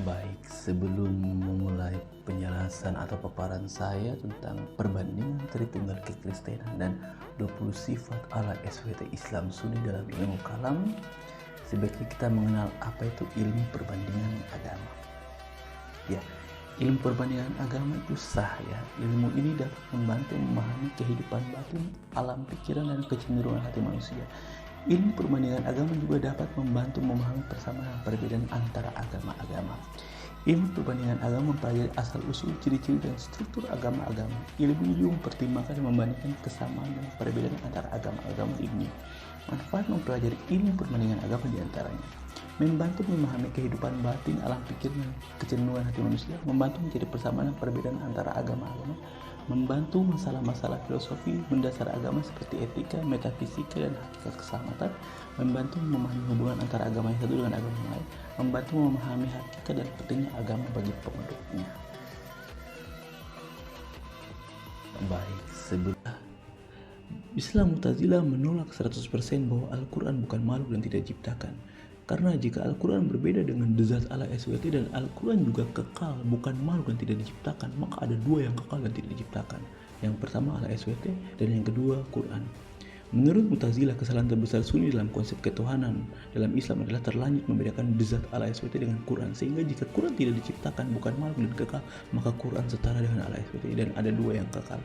Baik, sebelum memulai penjelasan atau paparan saya tentang perbandingan Tritunggal Kekristenan dan 20 sifat ala SWT Islam Sunni dalam ilmu kalam, sebaiknya kita mengenal apa itu ilmu perbandingan agama. Ya, ilmu perbandingan agama itu sah ya. Ilmu ini dapat membantu memahami kehidupan batin, alam pikiran dan kecenderungan hati manusia. Ilmu perbandingan agama juga dapat membantu memahami persamaan perbedaan antara agama-agama. Ilmu perbandingan agama mempelajari asal-usul, ciri-ciri dan struktur agama-agama. Ilmu ini juga mempertimbangkan dan membandingkan kesamaan dan perbedaan antara agama-agama ini. Manfaat mempelajari ilmu perbandingan agama diantaranya: membantu memahami kehidupan batin, alam pikir dan kecenderungan hati manusia, membantu mencari persamaan dan perbedaan antara agama-agama, membantu masalah-masalah filosofi mendasar agama seperti etika, metafisika, dan hakikat keselamatan, membantu memahami hubungan antara agama yang satu dengan agama yang lain, membantu memahami hakikat dan pentingnya agama bagi pemeluknya. Baik, sebelah Islam Mu'tazilah menolak 100% bahwa Al-Quran bukan makhluk dan tidak diciptakan. Karena jika Al-Quran berbeda dengan zat ala SWT dan Al-Quran juga kekal, bukan makhluk dan tidak diciptakan, maka ada dua yang kekal dan tidak diciptakan. Yang pertama ala SWT dan yang kedua Quran. Menurut Mu'tazilah, kesalahan terbesar Sunni dalam konsep ketuhanan dalam Islam adalah terlanjur membedakan zat ala SWT dengan Quran. Sehingga jika Quran tidak diciptakan, bukan makhluk dan kekal, maka Quran setara dengan ala SWT dan ada dua yang kekal.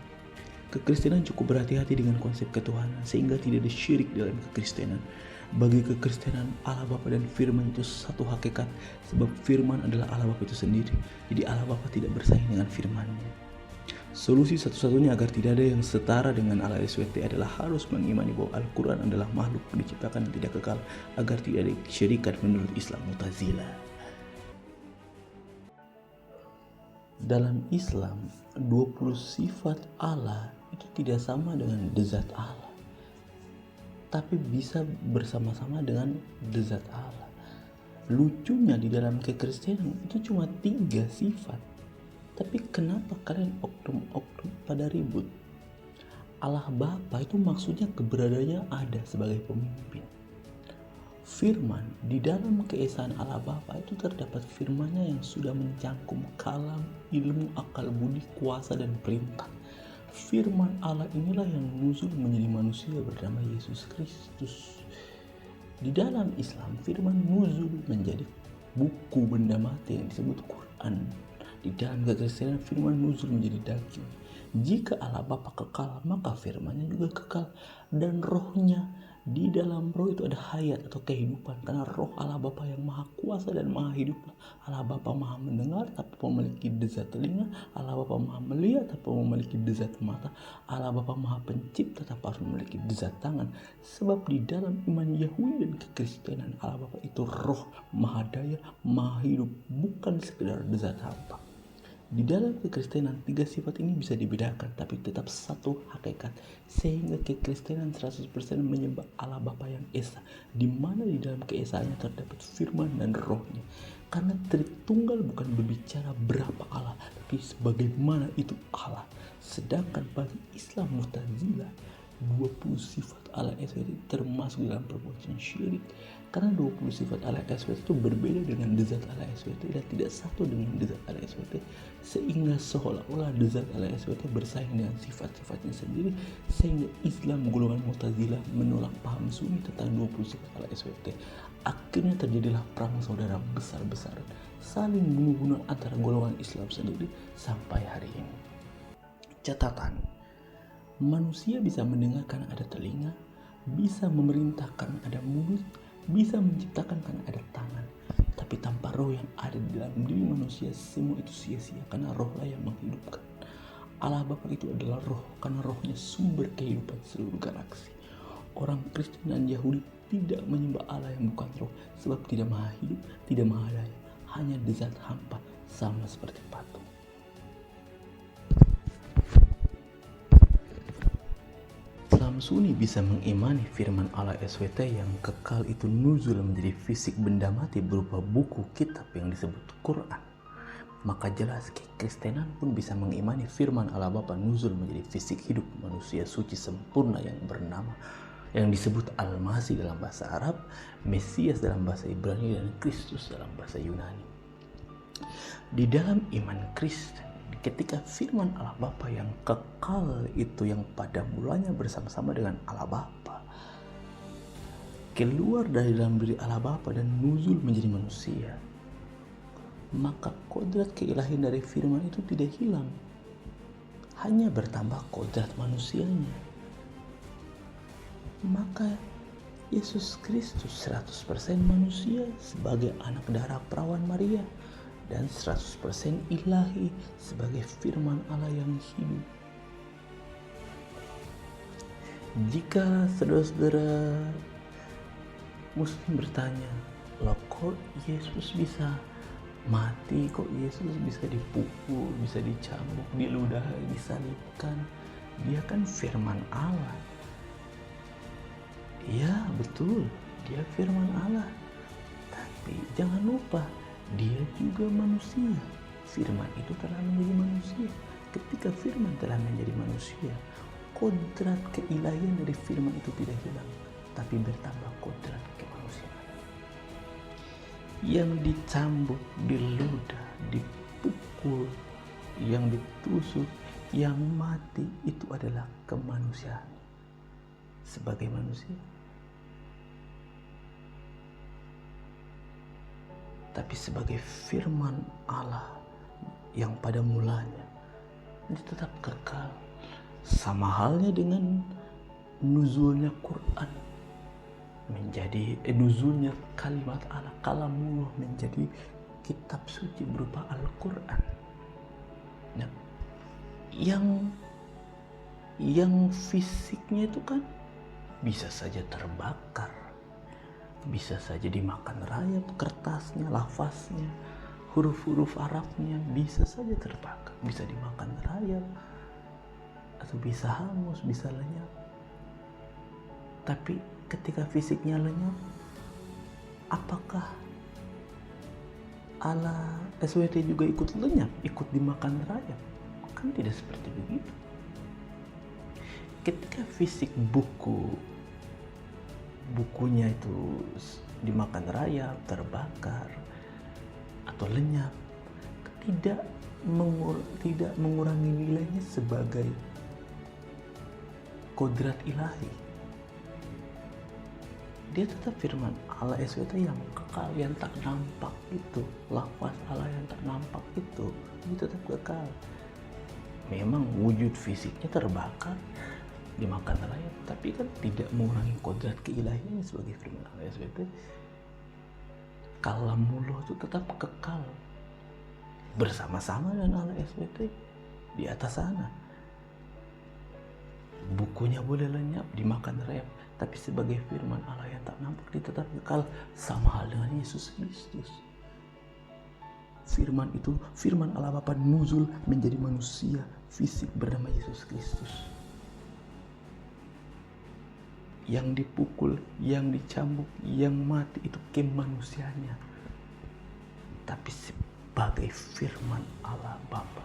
Kekristenan cukup berhati-hati dengan konsep ketuhanan sehingga tidak ada syirik dalam kekristenan. Bagi kekristenan, Allah Bapa dan Firman itu satu hakikat, sebab Firman adalah Allah Bapa itu sendiri. Jadi Allah Bapa tidak bersaing dengan Firman-Nya. Solusi satu-satunya agar tidak ada yang setara dengan Allah SWT adalah harus mengimani bahwa Al-Quran adalah makhluk diciptakan dan tidak kekal, agar tidak ada syirikat menurut Islam Mu'tazilah. Dalam Islam, 20 sifat Allah itu tidak sama dengan zat Allah, tapi bisa bersama-sama dengan zat Allah. Lucunya di dalam kekristenan itu cuma 3 sifat, tapi kenapa kalian oknum pada ribut? Allah Bapa itu maksudnya keberadaannya ada sebagai pemimpin. Firman, di dalam keesaan Allah Bapa itu terdapat firman-Nya yang sudah mencangkum kalam, ilmu, akal budi, kuasa dan perintah. Firman Allah inilah yang nuzul menjadi manusia bernama Yesus Kristus. Di dalam Islam, firman nuzul menjadi buku benda mati yang disebut Quran. Di dalam kekristenan, firman nuzul menjadi daging. Jika Allah Bapa kekal, maka firman-Nya juga kekal, dan rohnya. Di dalam roh itu ada hayat atau kehidupan, karena roh Allah Bapa yang maha kuasa dan maha hidup. Allah Bapa maha mendengar tanpa memiliki zat telinga, Allah Bapa maha melihat tanpa memiliki zat mata, Allah Bapa maha pencipta tanpa harus memiliki zat tangan. Sebab di dalam iman Yahudi dan kekristenan, Allah Bapa itu roh, maha daya, maha hidup, bukan sekedar zat hampa. Di dalam kekristenan, 3 sifat ini bisa dibedakan, tapi tetap satu hakikat. Sehingga kekristenan 100% menyembah Allah Bapa yang Esa, di mana di dalam keesaannya terdapat firman dan rohnya. Karena Tritunggal bukan berbicara berapa Allah, tapi sebagaimana itu Allah. Sedangkan bagi Islam Mu'tazilah, 20 sifat Allah SWT termasuk dalam perbuatan syirik. Karena 20 sifat Allah SWT itu berbeda dengan zat Allah SWT dan tidak satu dengan zat Allah SWT, sehingga seolah-olah zat Allah SWT bersaing dengan sifat-sifatnya sendiri, sehingga Islam golongan Mu'tazilah menolak paham Sunni tentang 20 sifat Allah SWT. Akhirnya terjadilah perang saudara besar-besaran, saling bunuh-bunuh antara golongan Islam sendiri sampai hari ini. Catatan: manusia bisa mendengar karena ada telinga, bisa memerintah karena ada mulut, bisa menciptakan karena ada tangan. Tapi tanpa roh yang ada di dalam diri manusia, semua itu sia-sia, karena rohlah yang menghidupkan. Allah Bapa itu adalah roh, karena rohnya sumber kehidupan seluruh galaksi. Orang Kristen dan Yahudi tidak menyembah Allah yang bukan roh, sebab tidak maha hidup, tidak maha daya, hanya zat hampa, sama seperti patung. Islam Sunni bisa mengimani firman Allah SWT yang kekal itu nuzul menjadi fisik benda mati berupa buku kitab yang disebut Quran. Maka jelas kekristenan pun bisa mengimani firman Allah Bapa nuzul menjadi fisik hidup manusia suci sempurna yang disebut Al-Masih dalam bahasa Arab, Mesias dalam bahasa Ibrani, dan Kristus dalam bahasa Yunani. Di dalam iman Kristen, ketika firman Allah Bapa yang kekal itu, yang pada mulanya bersama-sama dengan Allah Bapa, keluar dari dalam diri Allah Bapa dan nuzul menjadi manusia, maka kodrat keilahian dari firman itu tidak hilang, hanya bertambah kodrat manusianya. Maka Yesus Kristus 100% manusia sebagai anak darah perawan Maria, dan 100% ilahi sebagai firman Allah yang hidup. Jika saudara-saudara Muslim bertanya, loh kok Yesus bisa mati, kok Yesus bisa dipukul, bisa dicambuk, diludahi, disalibkan? Dia kan firman Allah. Ya betul, dia firman Allah. Tapi jangan lupa, dia juga manusia. Firman itu telah menjadi manusia. Ketika firman telah menjadi manusia, kodrat keilahian dari firman itu tidak hilang, tapi bertambah kodrat kemanusiaan. Yang dicambuk, diludah, dipukul, yang ditusuk, yang mati, itu adalah kemanusiaan sebagai manusia. Tapi sebagai firman Allah yang pada mulanya, ini tetap kekal. Sama halnya dengan nuzulnya Quran menjadi nuzulnya kalimat Allah, kalamullah menjadi kitab suci berupa Al-Quran. Nah, yang fisiknya itu kan bisa saja terbakar, bisa saja dimakan rayap, kertasnya, lafaznya, huruf-huruf Arabnya bisa saja terbakar, bisa dimakan rayap, atau bisa hangus, bisa lenyap. Tapi ketika fisiknya lenyap, apakah ala SWT juga ikut lenyap, ikut dimakan rayap? Kan tidak seperti begitu. Ketika fisik bukunya itu dimakan rayap, terbakar, atau lenyap, tidak mengurangi nilainya sebagai kodrat ilahi. Dia tetap firman Allah SWT yang kekal, yang tak nampak itu, lafaz Allah yang tak nampak itu tetap kekal. Memang wujud fisiknya terbakar, dimakan rayap, tapi kan tidak mengurangi kodrat keilahiannya sebagai firman Allah SWT. Kalamullah itu tetap kekal bersama-sama dengan Allah SWT di atas sana. Bukunya boleh lenyap, dimakan rayap, tapi sebagai firman Allah yang tak nampak, dia tetap kekal. Sama hal dengan Yesus Kristus. Firman itu, firman Allah Bapa nuzul menjadi manusia fisik bernama Yesus Kristus. Yang dipukul, yang dicambuk, yang mati itu kemanusiaannya. Tapi sebagai firman Allah Bapa,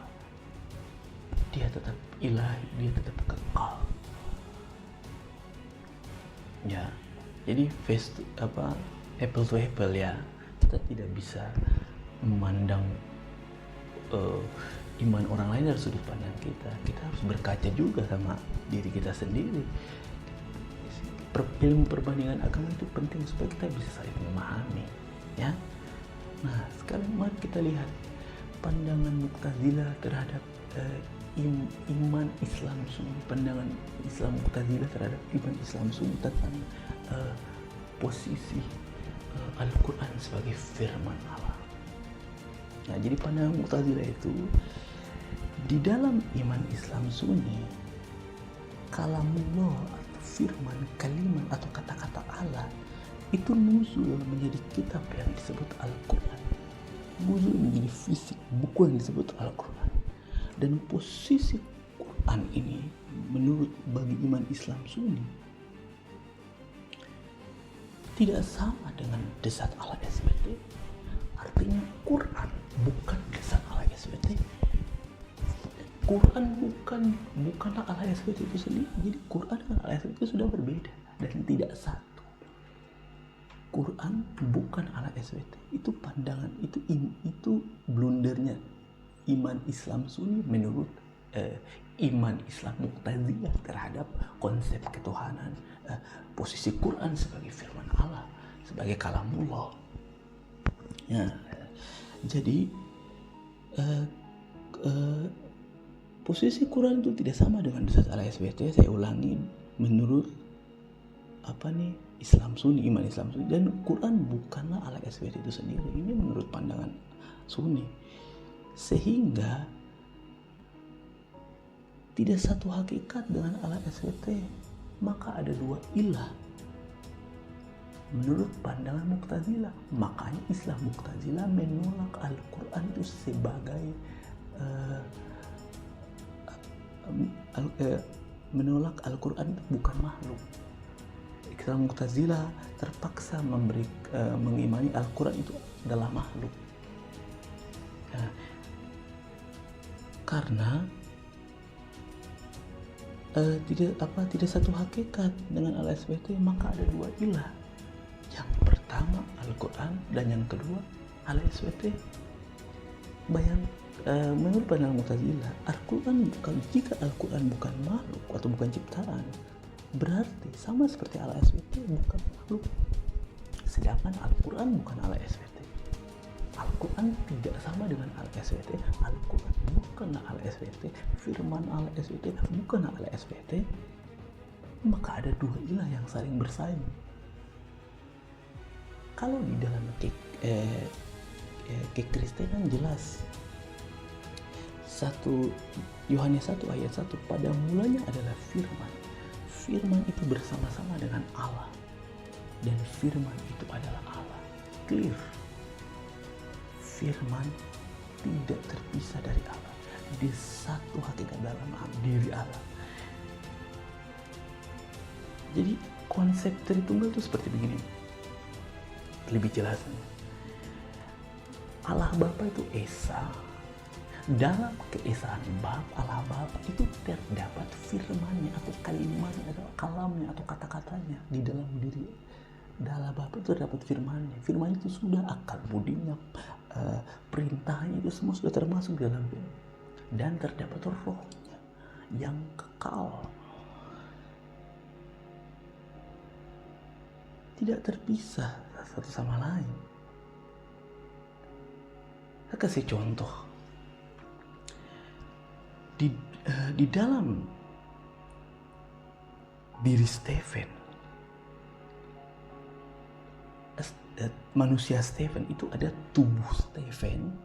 dia tetap ilahi, dia tetap kekal. Ya, jadi apple to apple ya. Kita tidak bisa memandang iman orang lain dari sudut pandang kita. Kita harus berkaca juga sama diri kita sendiri. Ilmu perbandingan agama itu penting supaya kita bisa saling memahami, ya. Nah, sekarang mari kita lihat pandangan Mu'tazilah terhadap iman Islam sunni, pandangan Islam Mu'tazilah terhadap iman Islam sunni tentang posisi Al-Quran sebagai firman Allah. Nah, jadi pandangan Mu'tazilah itu, di dalam iman Islam sunni, kalamullah atau firman, kalimat atau kata-kata Allah itu nuzul menjadi kitab yang disebut Al-Quran, nuzul menjadi fisik, buku yang disebut Al-Quran. Dan posisi Quran ini menurut bagi iman Islam sunni tidak sama dengan desat Allah SWT. Artinya Quran bukan desat Allah SWT. Quran bukanlah Allah SWT itu sendiri. Jadi Quran dengan Allah SWT itu sudah berbeda dan tidak satu. Quran bukan Allah SWT. Itu pandangan, itu blundernya iman Islam Sunni menurut iman Islam Mu'tazilah terhadap konsep ketuhanan, posisi Quran sebagai firman Allah, sebagai kalamullah. Ya, jadi posisi Quran itu tidak sama dengan Zat Allah SBT. Saya ulangi, menurut Islam Sunni, iman Islam Sunni, dan Quran bukanlah Allah SBT itu sendiri. Ini menurut pandangan Sunni, sehingga tidak satu hakikat dengan Allah SBT, maka ada dua ilah menurut pandangan Mu'tazilah. Makanya Islam Mu'tazilah menolak Al-Quran itu sebagai menolak Al-Quran bukan makhluk. Islam Mu'tazilah terpaksa mengimani Al-Quran itu adalah makhluk. Nah, karena tidak satu hakikat dengan Al-SBT, maka ada dua ilah. Yang pertama Al-Quran dan yang kedua Al-SBT. Menurut pandangan Mu'tazilah, jika Al-Quran bukan makhluk atau bukan ciptaan, berarti sama seperti Al-SBT bukan makhluk. Sedangkan Al-Quran bukan Al-SBT. Al-Quran tidak sama dengan Al-SBT. Al-Quran bukanlah Al-SBT. Firman Al-SBT bukanlah Al-SBT. Maka ada dua ilah yang saling bersaing. Kalau di dalam kekristenan jelas, 1 Yohanes 1 ayat 1, pada mulanya adalah firman. Firman itu bersama-sama dengan Allah, dan firman itu adalah Allah. Clear. Firman tidak terpisah dari Allah. Dia satu hakikat dalam diri Allah. Jadi konsep Tritunggal itu seperti begini. Lebih jelasnya, Allah Bapa itu Esa. Dalam keesaan Allah Bapa itu terdapat firman-Nya atau kalimat-Nya atau kalamnya atau kata-katanya di dalam diri. Dalam Bapa itu terdapat firman-Nya. Firman itu sudah akal budinya, perintahnya itu semua sudah termasuk di dalam dia. Dan terdapat rohnya yang kekal, tidak terpisah satu sama lain. Saya kasih contoh. Di dalam diri Stephen, manusia Stephen itu ada tubuh Stephen,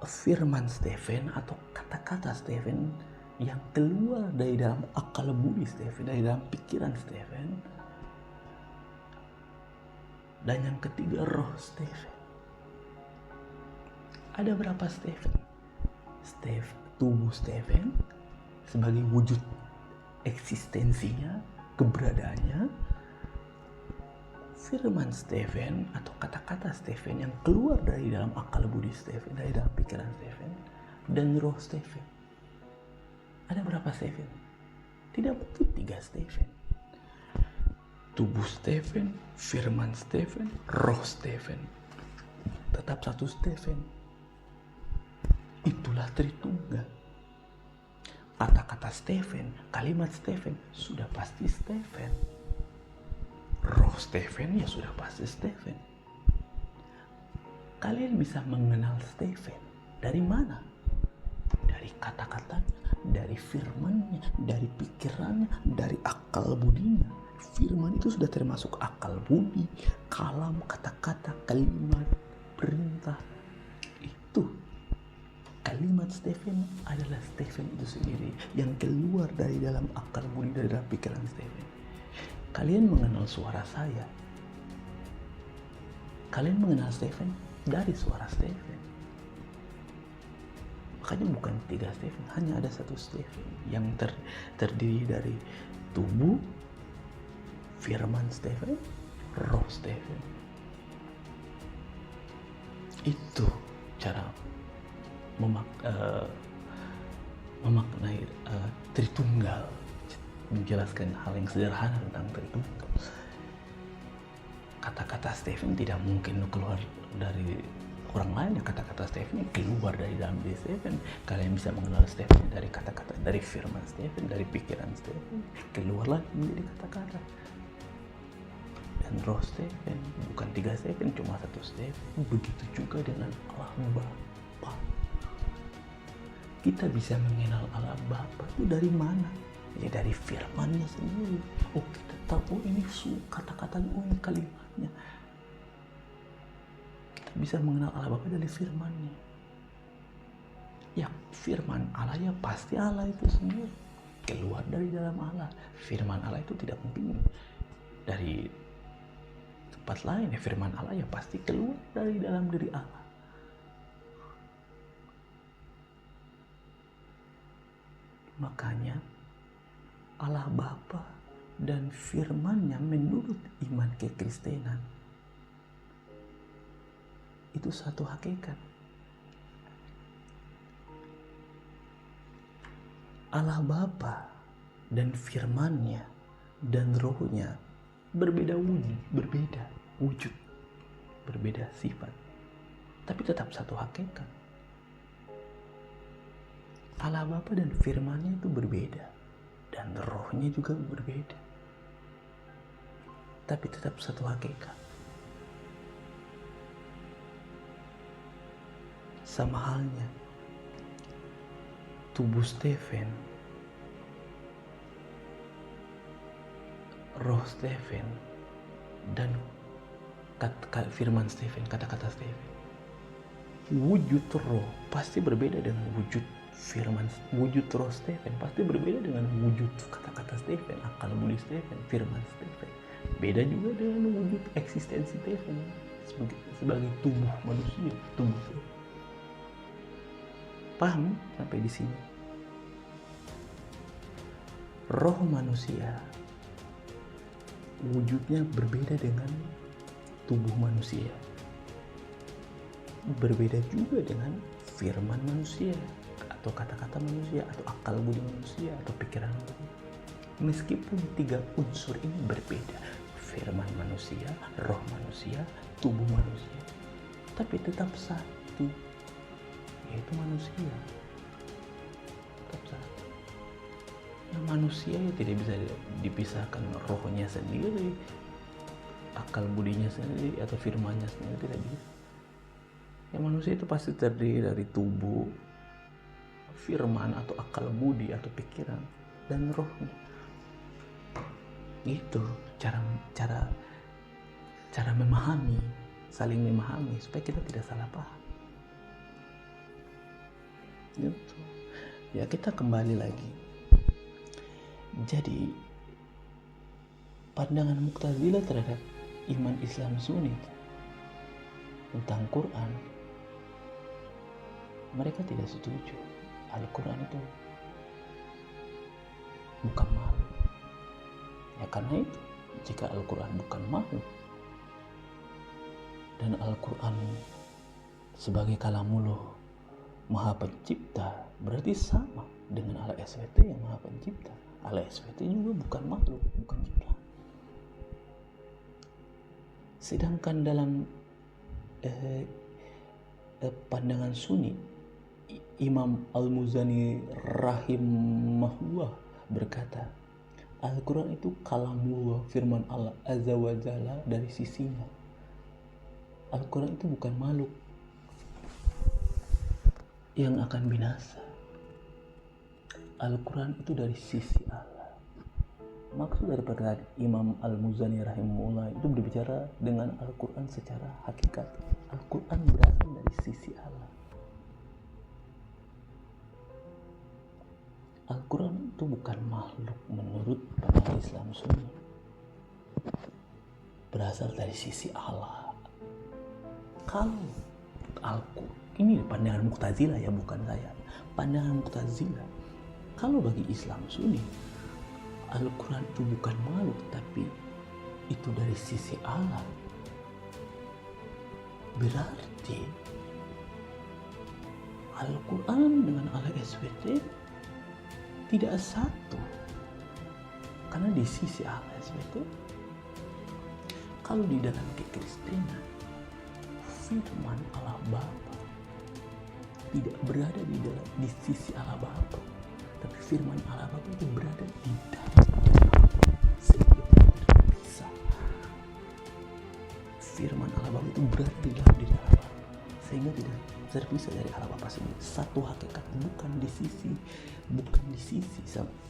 firman Stephen atau kata-kata Stephen yang keluar dari dalam akal budi Stephen, dari dalam pikiran Stephen, dan yang ketiga roh Stephen. Ada berapa Stephen? Tubuh Stephen sebagai wujud eksistensinya, keberadaannya. Firman Stephen atau kata-kata Stephen yang keluar dari dalam akal budi Stephen, dari dalam pikiran Stephen, dan roh Stephen. Ada berapa Stephen? Tidak betul 3 Stephen. Tubuh Stephen, firman Stephen, roh Stephen. Tetap 1 Stephen. Itulah Tritunggal. Kata-kata Stephen, kalimat Stephen, sudah pasti Stephen. Roh Stephen, ya sudah pasti Stephen. Kalian bisa mengenal Stephen dari mana? Dari kata-katanya, dari firman-Nya, dari pikirannya, dari akal budinya. Firman itu sudah termasuk akal budi, kalam, kata-kata, kalimat, perintah. Itu kalimat Stephen adalah Stephen itu sendiri yang keluar dari dalam akal budi, dari dalam pikiran Stephen. Kalian mengenal suara saya. Kalian mengenal Stephen dari suara Stephen. Makanya bukan 3 Stephen, hanya ada 1 Stephen yang terdiri dari tubuh, firman Stephen, roh Stephen. Itu cara memaknai Tritunggal, menjelaskan hal yang sederhana tentang Tritunggal. Kata-kata Stephen tidak mungkin keluar dari orang lain ya kata-kata Stephen keluar dari dalam diri Stephen. Kalian bisa mengenal Stephen dari kata-kata, dari firman Stephen, dari pikiran Stephen, keluarlah menjadi kata-kata. Dan roh Stephen, bukan 3 Stephen, cuma 1 Stephen. Begitu juga dengan Allah Bapa. Kita bisa mengenal Allah Bapa itu dari mana? Ya dari firman-Nya sendiri. Oh, kita tahu ini kata-katanya, oh ini kalimatnya. Kita bisa mengenal Allah Bapa dari firman-Nya. Ya firman Allah ya pasti Allah itu sendiri. Keluar dari dalam Allah. Firman Allah itu tidak mungkin dari tempat lain. Ya firman Allah ya pasti keluar dari dalam diri Allah. Makanya Allah Bapa dan firman-Nya menurut iman kekristenan itu satu hakikat. Allah Bapa dan firman-Nya dan roh-Nya berbeda wujud, berbeda sifat, tapi tetap satu hakikat. Allah Bapa dan firman-Nya itu berbeda dan roh-Nya juga berbeda, tapi tetap satu hakikat. Sama halnya tubuh Stephen, roh Stephen, dan firman Stephen, kata-kata Stephen. Wujud roh pasti berbeda dengan wujud firman, wujud roh Stephen pasti berbeda dengan wujud kata-kata Stephen, akal budi Stephen, firman Stephen. Beda juga dengan wujud eksistensi Stephen sebagai tubuh manusia, tubuh Stephen. Paham sampai di sini? Roh manusia wujudnya berbeda dengan tubuh manusia. Berbeda juga dengan firman manusia, atau kata-kata manusia, atau akal budi manusia, atau pikiran manusia. Meskipun 3 unsur ini berbeda, firman manusia, roh manusia, tubuh manusia, tapi tetap satu, yaitu manusia. Tetap satu. Yang manusia ya tidak bisa dipisahkan, rohnya sendiri, akal budinya sendiri, atau firmannya sendiri, tidak bisa. Yang manusia itu pasti terdiri dari tubuh, firman atau akal budi atau pikiran, dan rohnya. Itu cara memahami, saling memahami supaya kita tidak salah paham. Gitu. Ya kita kembali lagi. Jadi pandangan Mu'tazilah terhadap iman Islam Sunni tentang Quran, mereka tidak setuju. Al-Quran itu bukan makhluk. Ya karena itu, jika Al-Quran bukan makhluk dan Al-Quran sebagai kalamullah Maha Pencipta, berarti sama dengan Allah SWT yang Maha Pencipta. Allah SWT juga bukan makhluk, bukan ciptaan. Sedangkan dalam pandangan Sunni, Imam Al-Muzani rahimahullah berkata, Al-Quran itu kalamullah, firman Allah Azza wa Jalla dari sisinya. Al-Quran itu bukan makhluk yang akan binasa. Al-Quran itu dari sisi Allah. Maksud dari perkataan Imam Al-Muzani rahimahullah itu berbicara dengan Al-Quran secara hakikat. Al-Quran berasal dari sisi Allah. Al-Quran itu bukan makhluk menurut pandangan Islam Sunni. Berasal dari sisi Allah. Kalau Al-Quran, ini pandangan Mu'tazilah ya, bukan saya. Pandangan Mu'tazilah, kalau bagi Islam Sunni, Al-Quran itu bukan makhluk, tapi itu dari sisi Allah. Berarti Al-Quran dengan Allah SWT tidak satu, karena di sisi Allah SWT. Kalau di dalam kekristenan, firman Allah Bapa tidak berada di sisi Allah Bapa, tapi firman Allah Bapa itu berada di dalam sehingga tidak terpisah. Firman Allah Bapa itu berada di dalam diri Allah Bapa sehingga tidak terpisah dari Allah Bapa sendiri. Satu hakikat, bukan di sisi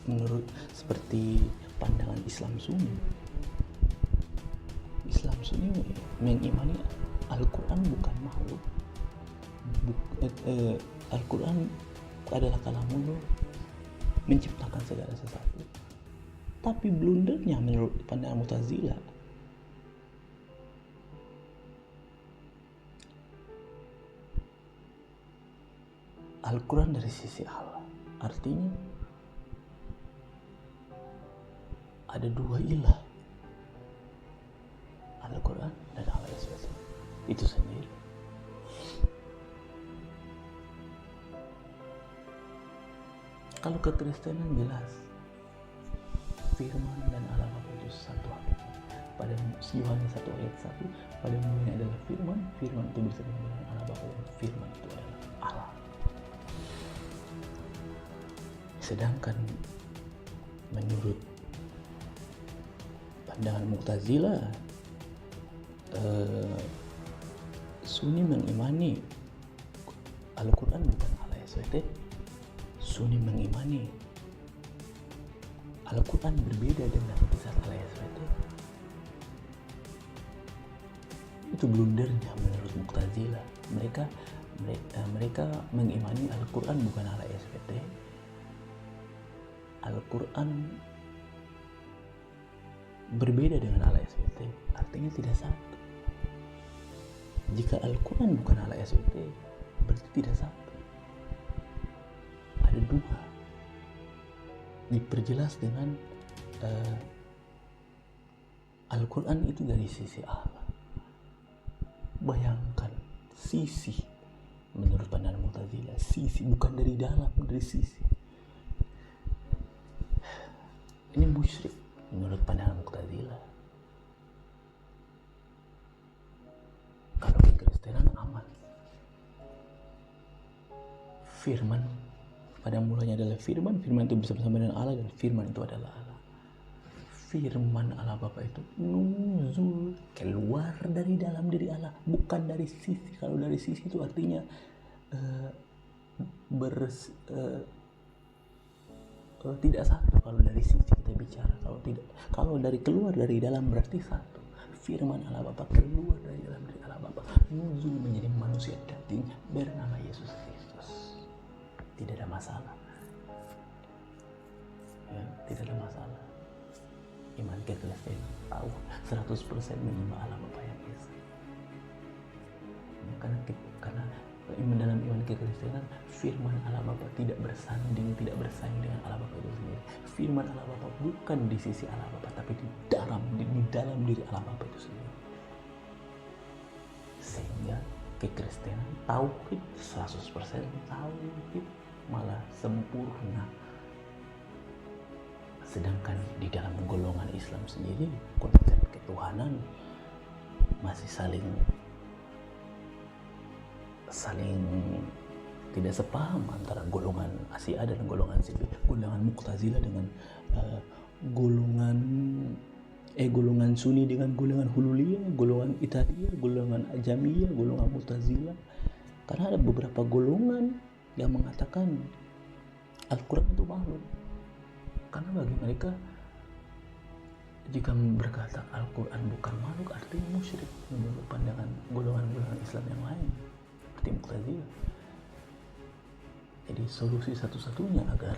menurut seperti pandangan Islam Sunni. Islam Sunni mengimani Al-Quran bukan makhluk. Al-Quran adalah kalamullah, menciptakan segala sesuatu. Tapi blundernya menurut pandangan Mu'tazilah, Al-Quran dari sisi Allah. Artinya ada dua ilah, Al-Quran dan Allah SWT. Itu sendiri. Kalau kekristenan jelas firman dan Allah Bapa itu satu hakikat. Pada Yohanes 1 ayat 1, pada mulanya adalah firman, firman itu bersama dengan Allah Bapa dan firman itu adalah Allah. Sedangkan menurut pandangan Mu'tazilah, Sunni mengimani Al-Quran bukan Allah SWT. Sunni mengimani Al-Quran berbeda dengan zat Allah SWT. Itu blundernya menurut Mu'tazilah. Mereka mengimani Al-Quran bukan Allah SWT. Al-Quran berbeda dengan Allah SWT, artinya tidak satu. Jika Al-Quran bukan Allah SWT, berarti tidak satu. Ada dua. Diperjelas dengan Al-Quran itu dari sisi Allah. Bayangkan, sisi menurut pandangan Mu'tazilah, sisi bukan dari dalam, dari sisi. Ini musyrik menurut pandangan Mu'tazilah. Kalau kekristenan aman. Firman pada mulanya adalah firman, firman itu bersama-sama dengan Allah, dan firman itu adalah Allah. Firman Allah Bapa itu nuzul, keluar dari dalam diri Allah, bukan dari sisi. Kalau dari sisi itu artinya tidak satu. Kalau dari sisi kita bicara, kalau dari keluar dari dalam berarti satu. Firman Allah Bapa keluar dari dalam diri Allah Bapa, nuzul menjadi manusia daging bernama Yesus Kristus. Tidak ada masalah. Ya, tidak ada masalah. Iman kekristenan tahu 100% menyembah Allah Bapa yang Esa. Ya, karena dalam iman kekristenan, firman Allah Bapa tidak bersanding, tidak bersaing dengan Allah Bapa itu sendiri. Firman Allah Bapa bukan di sisi Allah Bapa, tapi di dalam diri Allah Bapa itu sendiri. Sehingga kekristenan tauhid 100% tauhid, malah sempurna. Sedangkan di dalam golongan Islam sendiri, konsep ketuhanan masih saling tidak sepaham antara golongan Asia dan golongan CB, golongan Mu'tazilah dengan golongan Sunni dengan golongan Hululiyah, golongan Italia, golongan Ajamiyah, golongan Mu'tazilah. Karena ada beberapa golongan yang mengatakan Al-Quran itu makhluk. Karena bagi mereka, jika berkata Al-Quran bukan makhluk, artinya musyrik menurut pandangan golongan-golongan Islam yang lain seperti Mu'tazilah. Jadi solusi satu-satunya agar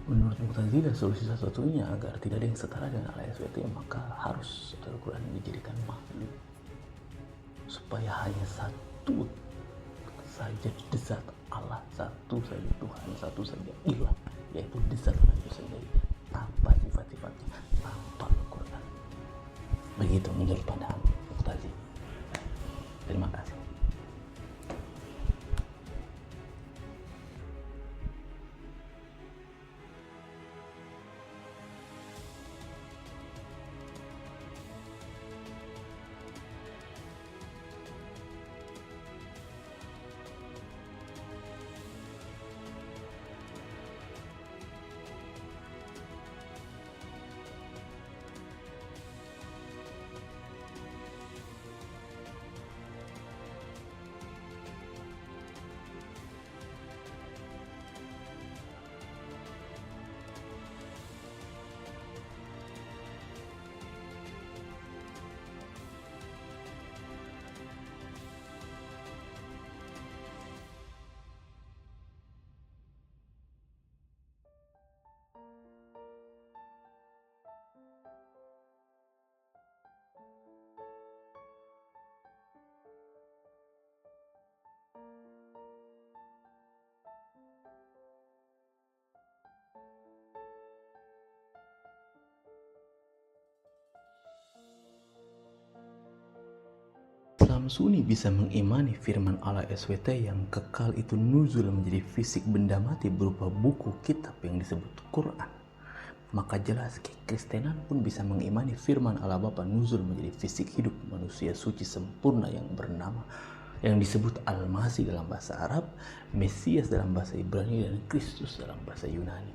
menurut Mu'tazilah, solusi satu-satunya agar tidak ada yang setara dengan Allah SWT, maka harus Al-Quran dijadikan makhluk, supaya hanya satu saja zat Allah, satu saja Tuhan, satu saja ilah, yaitu zat Allah itu sendiri, tanpa sifat-sifatnya, tanpa Al-Quran. Begitu menurut pandangan Mu'tazilah. Terima kasih. Islam Sunni bisa mengimani firman Allah SWT yang kekal itu nuzul menjadi fisik benda mati berupa buku kitab yang disebut Quran, maka jelas kekristenan pun bisa mengimani firman Allah Bapa nuzul menjadi fisik hidup manusia suci sempurna yang disebut Al-Masih dalam bahasa Arab, Mesias dalam bahasa Ibrani, dan Kristus dalam bahasa Yunani.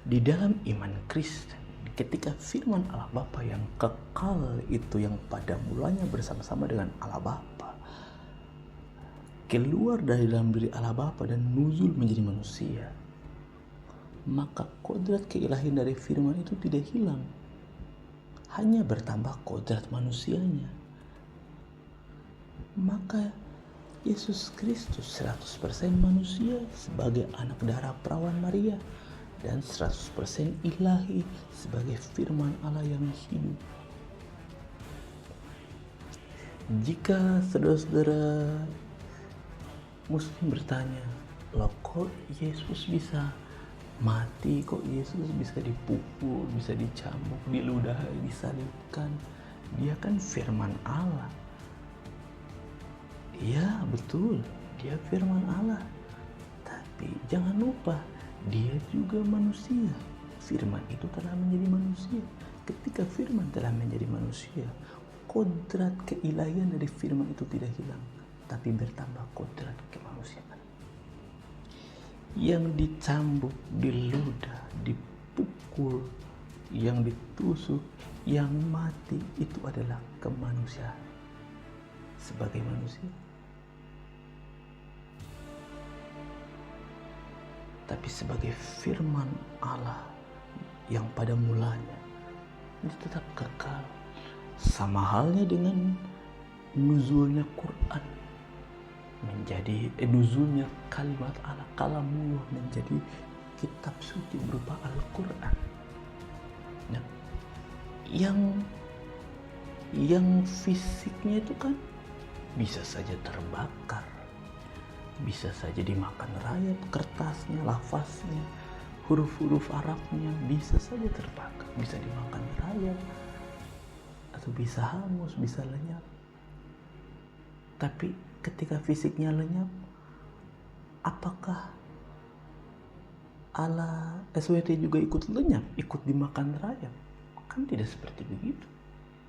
Di dalam iman Kristen, ketika firman Allah Bapa yang kekal itu yang pada mulanya bersama-sama dengan Allah Bapa keluar dari dalam diri Allah Bapa dan nuzul menjadi manusia, maka kodrat keilahian dari firman itu tidak hilang, hanya bertambah kodrat manusianya. Maka Yesus Kristus 100% manusia sebagai anak darah perawan Maria dan 100% ilahi sebagai firman Allah yang hidup. Jika saudara-saudara Muslim bertanya, loh kok Yesus bisa mati, kok Yesus bisa dipukul, bisa dicambuk, diludahi, disalibkan? Dia kan firman Allah. Ya betul, dia firman Allah. Tapi jangan lupa, dia juga manusia. Firman itu telah menjadi manusia. Ketika firman telah menjadi manusia, kodrat keilahian dari firman itu tidak hilang, tapi bertambah kodrat kemanusiaan. Yang dicambuk, diludah, dipukul, yang ditusuk, yang mati, itu adalah kemanusiaan sebagai manusia. Tapi sebagai firman Allah yang pada mulanya ini tetap kekal. Sama halnya dengan nuzulnya Quran menjadi nuzulnya kalimat Allah, kalamullah menjadi kitab suci berupa Al-Quran. Nah, yang fisiknya itu kan bisa saja terbakar, bisa saja dimakan rayap, kertasnya, lafaznya, huruf-huruf Arabnya bisa saja terbakar, bisa dimakan rayap, atau bisa hangus, bisa lenyap. Tapi ketika fisiknya lenyap, apakah Allah SWT juga ikut lenyap, ikut dimakan rayap? Kan tidak seperti begitu.